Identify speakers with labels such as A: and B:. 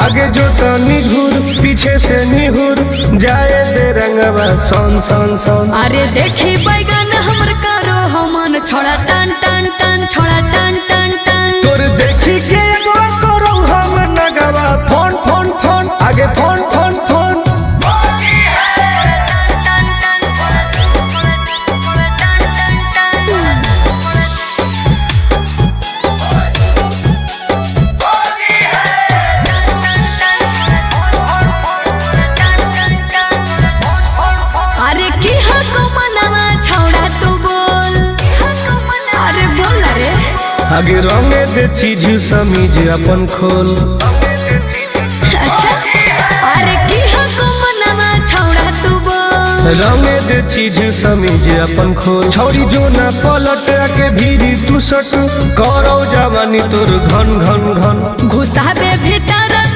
A: आगे जो तनी घूर पीछे से निहुर जाए दे रंगवा सन सन सन।
B: अरे देखी बैगन हमर कारो हमन छोड़ा टन टन टन छोड़ा टन टन टन।
A: तोर देखी के अगवा करो हम नगवा फोन फोन फोन आगे फोन फोन फोन।
B: अरे की हको मनवा छोड़ा तू बोल, अरे बोल रे।
A: आगे रंगे दे चीज समीज अपन खोल।
B: अच्छा अरे की हको मनवा छोड़ा तू बोल।
A: रंगे दे चीज समीज अपन खोल। छौरी जो ना पलट के भीरी तू सट करो जवानी तोर घन घन घन।
B: घुसाबे भी